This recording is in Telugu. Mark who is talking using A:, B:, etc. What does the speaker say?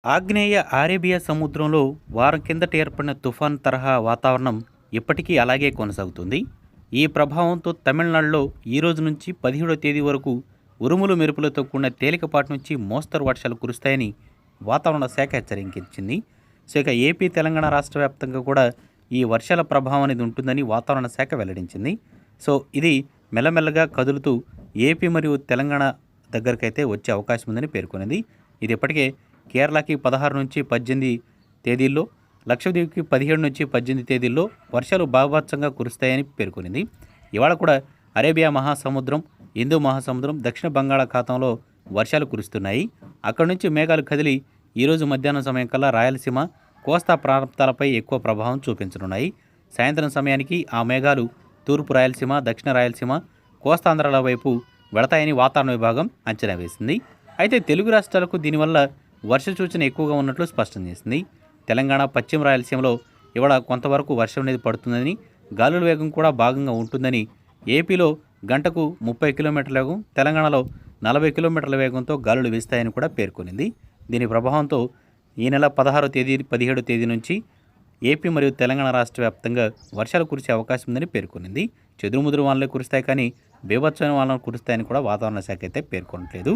A: ఆగ్నేయ అరేబియా సముద్రంలో వారం కిందట ఏర్పడిన తుఫాన్ తరహా వాతావరణం ఇప్పటికీ అలాగే కొనసాగుతుంది. ఈ ప్రభావంతో తమిళనాడులో ఈ రోజు నుంచి 17వ తేదీ వరకు ఉరుములు మెరుపులతో కూడిన తేలికపాటి నుంచి మోస్తరు వర్షాలు కురుస్తాయని వాతావరణ శాఖ హెచ్చరించింది. సో ఇక ఏపీ, తెలంగాణ రాష్ట్ర వ్యాప్తంగా కూడా ఈ వర్షాల ప్రభావం అనేది ఉంటుందని వాతావరణ శాఖ వెల్లడించింది. సో ఇది మెల్లమెల్లగా కదులుతూ ఏపీ మరియు తెలంగాణ దగ్గరకైతే వచ్చే అవకాశం ఉందని పేర్కొనింది. ఇది ఇప్పటికే కేరళకి 16 నుంచి 18 తేదీల్లో, లక్షద్వీప్కి 17 నుంచి 18 తేదీల్లో వర్షాలు బాగా కురుస్తాయని పేర్కొనింది. ఇవాళ కూడా అరేబియా మహాసముద్రం, హిందూ మహాసముద్రం, దక్షిణ బంగాళాఖాతంలో వర్షాలు కురుస్తున్నాయి. అక్కడి నుంచి మేఘాలు కదిలి ఈరోజు మధ్యాహ్నం సమయం కల్లా రాయలసీమ, కోస్తా ప్రాంతాలపై ఎక్కువ ప్రభావం చూపించనున్నాయి. సాయంత్రం సమయానికి ఆ మేఘాలు తూర్పు రాయలసీమ, దక్షిణ రాయలసీమ, కోస్తాంధ్రాల వైపు వెళతాయని వాతావరణ విభాగం అంచనా వేసింది. అయితే తెలుగు రాష్ట్రాలకు దీనివల్ల వర్ష సూచన ఎక్కువగా ఉన్నట్లు స్పష్టం చేసింది. తెలంగాణ, పశ్చిమ రాయలసీమలో ఇవాళ కొంతవరకు వర్షం అనేది పడుతుందని, గాలుల వేగం కూడా భాగంగా ఉంటుందని, ఏపీలో గంటకు 30 కిలోమీటర్ల వేగం, తెలంగాణలో 40 కిలోమీటర్ల వేగంతో గాలులు వీస్తాయని కూడా పేర్కొనింది. దీని ప్రభావంతో ఈ నెల 16వ తేదీ, 17వ తేదీ నుంచి ఏపీ మరియు తెలంగాణ రాష్ట్ర వ్యాప్తంగా వర్షాలు కురిసే అవకాశం ఉందని పేర్కొనింది. చెదురుముదురు వానలే కురుస్తాయి కానీ బీభత్సమైన వానలు కురుస్తాయని కూడా వాతావరణ శాఖ అయితే పేర్కొనట్లేదు.